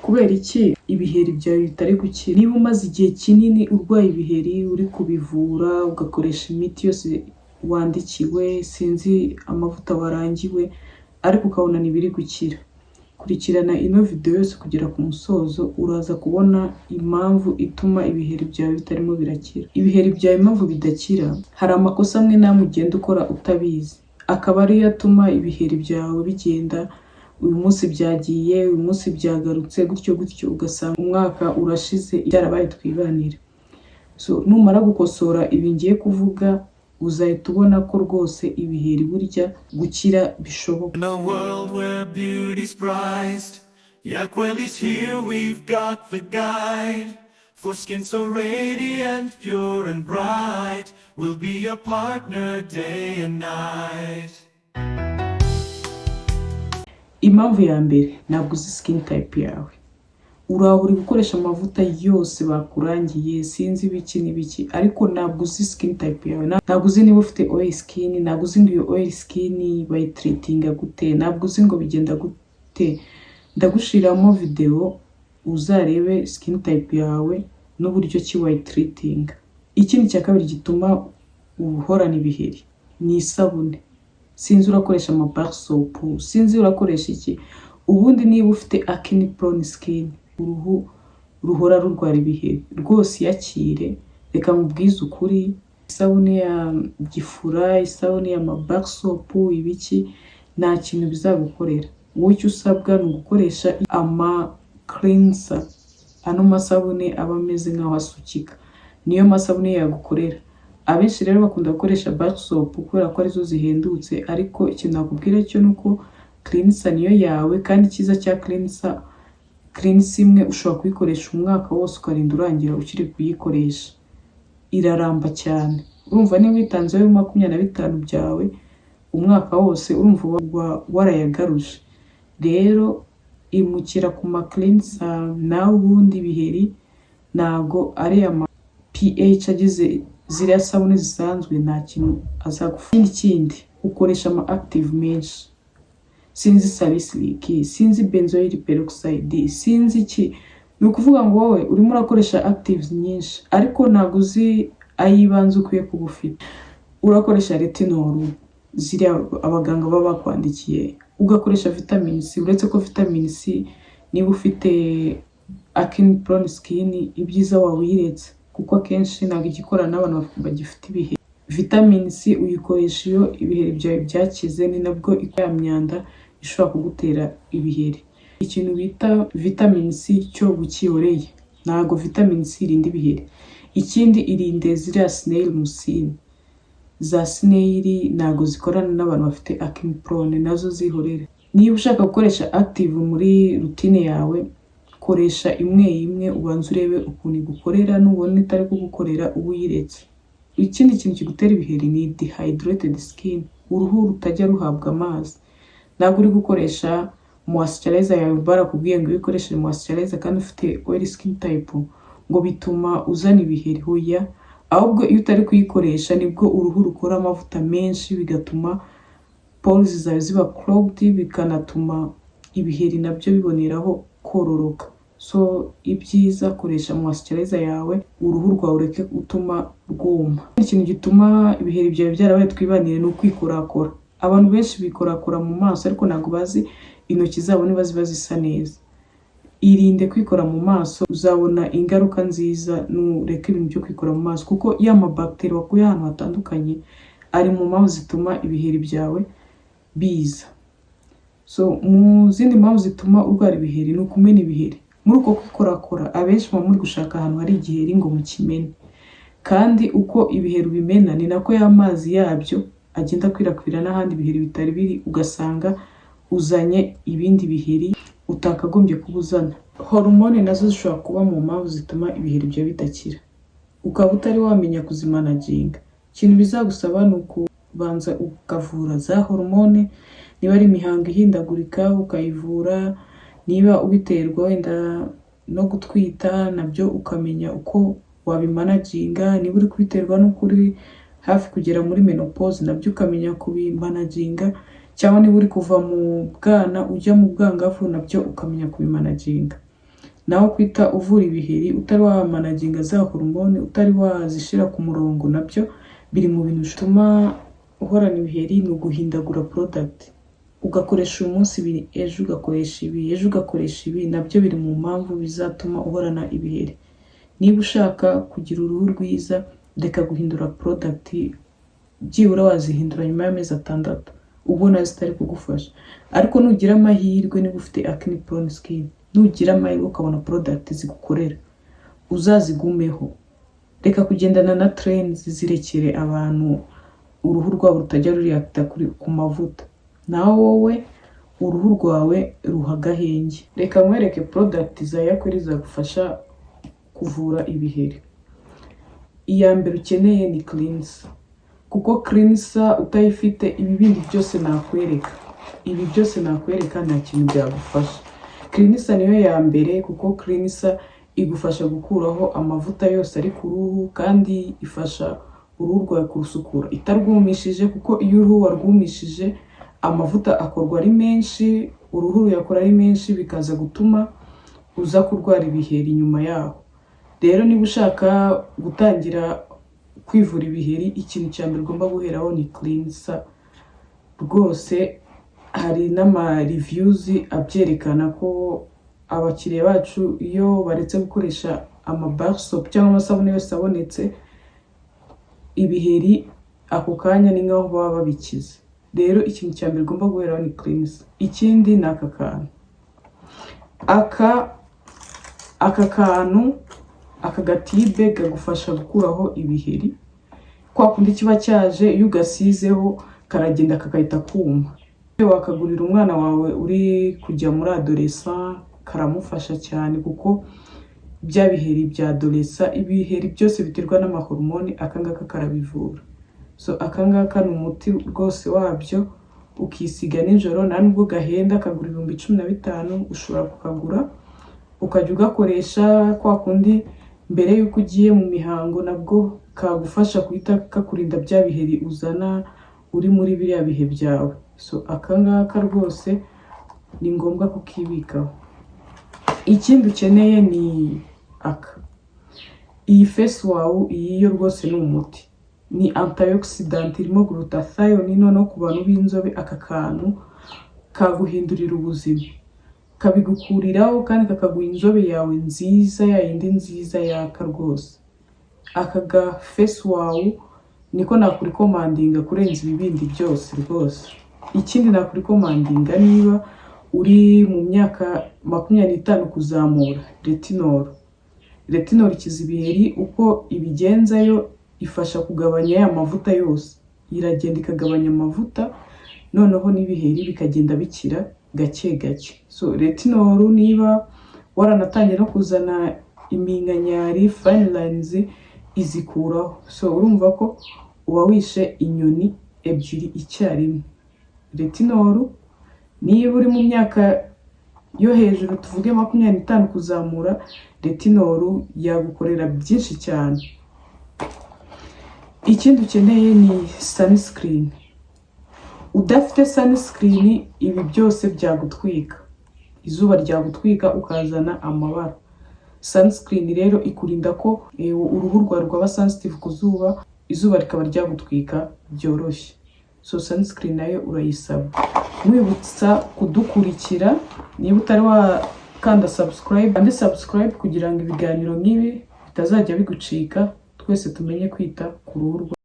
Kubera iki ibiheri byawe bitari gukira? Niba umaze igihe kinini urwaye ibiheri, uri kubivura ugakoresha imiti yose wandikiwe, sinzi amavuta warangiwe, ariko ukabona ntibiri gukira, kurikirana ino video yose kugera ku musozo, uraza kubona impamvu ituma ibiheri byawe bitarimo birakira. Ibiheri byawe impamvu bidakira, hari amakosa amwe namwe ugenda ukora utabizi, akaba ariyo atuma ibiheri byawe bigenda, uyu munsi byagiye, uyu munsi byagarutse, gutyo gutyo ugasanga umwaka urashize byarabaye twibanire. So numara gukosora ibi ngiye kuvuga, uzahita ubona ko rwose ibiheri burya gukira bishoboka. In a world where beauty's prized, Yakwel is here, we've got the guide. For skin so radiant, pure and bright, we'll be your partner day and night. Impamvu ya mbere, ntabwo uzi skin type yawe. Uraho uri gukoresha amavuta yose bakurangiye, sinzi ibiki n'ibiki, ariko ntabwo uzi skin type yawe. Ntabwo uzi niba ufite oil skin, ntabwo uzi ngo iyo oil skin bayitreatinga gute, ntabwo uzi ngo bigenda gute. Ndagushiramo video uzarebe skin type yawe n'uburyo ki wayitreatinga. Ikindi cya kabiri gituma uhorana ibiheri ni isabune. Sinzi urakoresha ama bar soap, sinzi urakoresha iki. Ubundi niba ufite acne prone skin, uruhu ruhora rurwara ibiheri, rwose yakire. Reka mubwize ukuri, isabune ya gifura, isabune ya bar soap, ibiki nta kintu bizagukorera. Wowe icyo usabwa ni ugukoresha ama cleanser, ano masabune aba ameze nk'aho asukika, niyo masabune yagukorera. Abenshi rero bakunda gukoresha bar soap kubera ko arizo zihendutse, ariko ikintu nakubwira cyo nuko cleanser niyo yawe. Kandi cyiza cya cleanser imwe ushobora kuyikoresha umwaka wose ukarinda urangira ukiri kuyikoresha, iraramba cyane. Urumva niba witanzeho 25 byawe umwaka wose, urumva warayagaruje. Rero imukira ku ma cleanser, nawe ubundi ibiheri ntago ari ama pH agize ziriya sabune zisanzwe, nta kintu azagufasha. Ikindi ukoresha ama active menshi, sinzi salicylic, sinzi benzoyl peroxide, sinzi iki. Ni ukuvuga ngo wowe urimo urakoresha actives nyinshi, ariko ntabwo uzi ayibanze ukwiye kuba ufite. Urakoresha retinol, ziriya abaganga baba bakwandikiye, ugakoresha vitamin C. Uretse ko vitamin C niba ufite acne prone skin, ibyiza wawiretse, kuko akenshi ntabwo igikora n'abantu bagifite ibiheri. Vitamin C uyikoresha iyo ibiheri byawe byakize, ni nabwo ya myanda ishobora kugutera ibiheri. Ikintu bita vitamin C cyo bukiyoreye, ntabwo vitamin C irinda ibiheri. Ikindi irinde ziriya snail mucin, za snail ntabwo zikorana n'abantu bafite acne prone, nazo zihorere. Niba ushaka gukoresha active muri routine yawe, koresha imwe imwe, ubanza urebe ukuntu igukorera, nubona itari kugukorera ubuyiretse. Ikindi kintu kigutera ibiheri ni dehydrated skin, uruhu rutajya ruhabwa amazi. Ntabwo uri gukoresha moisturizer yawe barakubwiye ngo uyikoreshe moisturizer kandi ufite oil skin type ngo bituma uzana ibiheri. Hoya, ahubwo iyo utari kuyikoresha nibwo uruhu rukora amavuta menshi, bigatuma pores zawe ziba clogged, bikanatuma ibiheri nabyo biboneraho kororoka. So ibyiza koresha moisturizer yawe, uruhu rwawe ureke utuma rwuma. Ikintu gituma ibiheri byawe byarabaye twibanire ni ukwikorakora. Abantu benshi bikorakora mu maso, ariko ntabwo bazi intoki zabo niba ziba zisa neza. Irinde kwikora mu maso, uzabona ingaruka nziza nureka ibintu byo kwikora mu maso, kuko ya mabacteri wakuye ahantu hatandukanye ari mu mpamvu zituma ibiheri byawe biza. So mu zindi mpamvu zituma urwara ibiheri ni ukumena ibiheri. Muri uko kwikorakora, abenshi muba muri gushaka ahantu hari igiheri ngo mukimene, kandi uko ibiheri bimena ni nako y'amazi yabyo agenda kwirakwira n'ahandi ibiheri bitari biri, ugasanga uzanye ibindi biheri utakagombye kubuzana. Hormone nazo zishobora kuba mu mpamvu zituma ibiheri byawe bidakira, ukaba utari wamenya kuzimanaginga. Ikintu bizagusaba ni ukubanza ukavura za hormone. Niba ari imihango ihindagurika ukayivura, niba ubiterwa wenda no gutwita, nabyo ukamenya uko wabimanaginga. Niba uri kubiterwa no kuri hafi kugera muri menopause, nabyo ukamenya kubimanaginga. Cyangwa niba uri kuva mu bwana ujya mu bwangavu, nabyo ukamenya kubimanaginga. naho kwita uvura ibiheri utari wamanaginga za hormone, utari wazishira ku murongo, nabyo biri mu bintu bituma uhorana ibiheri. Ni uguhindagura product, ugakoresha uyu munsi ibi, ejo ugakoresha ibi, ejo ugakoresha ibi, nabyo biri mu mpamvu bizatuma uhorana ibiheri. Niba ushaka kugira uruhu rwiza, reka guhindura product, byibura wazihindura nyuma y'amezi 6 ubona zitari kugufasha. Ariko nugira amahirwe, niba ufite acne prone skin, nugira amahirwe ukabona product zigukorera, uzazigumeho. Reka kugendana na trends, zirekere abantu uruhu rwabo rutajya reacta ku mavuta. Naho wowe uruhu rwawe ruhagahenge. Reka nkwereke product za Yakweli zagufasha kuvura ibiheri. Iya mbere ukeneye ni cleanser, kuko cleanser utayifite ibi bindi byose nakwereka, ibi byose nakwereka nta kintu byagufasha. Cleanser niyo ya mbere, kuko cleanser igufasha gukuraho amavuta yose ari ku ruhu, kandi ifasha uruhu rwawe kurusukura itarwumishije, kuko iyo uruhu warwumishije amavuta akorwa ari menshi, uruhu ruyakora ari menshi, bikaza gutuma uza kurwara ibiheri nyuma yaho. Rero niba ushaka gutangira kwivura ibiheri, ikintu cya mbere ugomba guheraho ni cleanser. Rwose hari n'ama reviews abyerekana ko abakiriya bacu iyo baretse gukoresha ama bar soap cyangwa amasabune yose abonetse, ibiheri ako kanya ni nkaho baba babikize. Rero ikintu cya mbere ugomba guheraho ni cleanser. Ikindi ni aka kantu, aka gatibe kagufasha gukuraho ibiheri. Kwa kundi kiba cyaje, iyo ugasizeho karagenda kakahita kuma. Wakagurira umwana wawe uri kujya muri adolescent, karamufasha cyane, kuko bya biheri bya adolescent, ibiheri byose biterwa n'amahormone, akangaka karabivura. So akangaka ni umuti rwose wabyo, ukisiga nijoro, nta nubwo gahenda, kagura 15,000. Ushobora kukagura ukajya ugakoresha kwa kundi mbere yuko ugiye mu mihango, nabwo kagufasha kuhita kakurinda bya biheri uzana uri muri biriya bihe byawe. So akangaka rwose ni ngombwa kukibikaho. Ikindi ukeneye ni iyi face wow, iyi yo rwose ni umuti, ni antioxidant, irimo glutathione. Noneho ku bantu b'inzobe, aka kantu kaguhindurira ubuzima, kabigukuriraho kandi kakaguha inzobe yawe nziza, yayindi nziza yaka rwose. Aka ga face wow niko nakurikomandinga kurenza ibibindi byose rwose. Ikindi nakurikomandinga, niba uri mu myaka 25 kuzamura, retinol ikiza ibiheri. Uko ibigenzayo, ifasha kugabanya ya mavuta yose, iragenda ikagabanya amavuta, noneho n'ibiheri bikagenda bikira gake gake. So retinol niba waranatangiye no kuzana iminkanyari, fine lines, izikuraho. So urumva ko uba wishe inyoni ebyiri icyarimwe. Retinol niba uri mu myaka yo hejuru, tuvuge 25 kuzamura, retinol yagukorera byinshi cyane. Ikindi ukeneye ni sunscreen. Udafite sunscreen, ibi byose byagutwika, izuba ryagutwika ukazana amabara. Sunscreen rero ikurinda ko uruhu rwawe rwaba sensitive ku zuba, izuba rikaba ryagutwika byoroshye. So sunscreen nayo urayisaba. Mwibutsa kudukurikira, niba utari wakanda subscribe kugira ngo ibiganiro nk'ibi bitazajya bigucika. Twese tumenye kwita ku ruhu.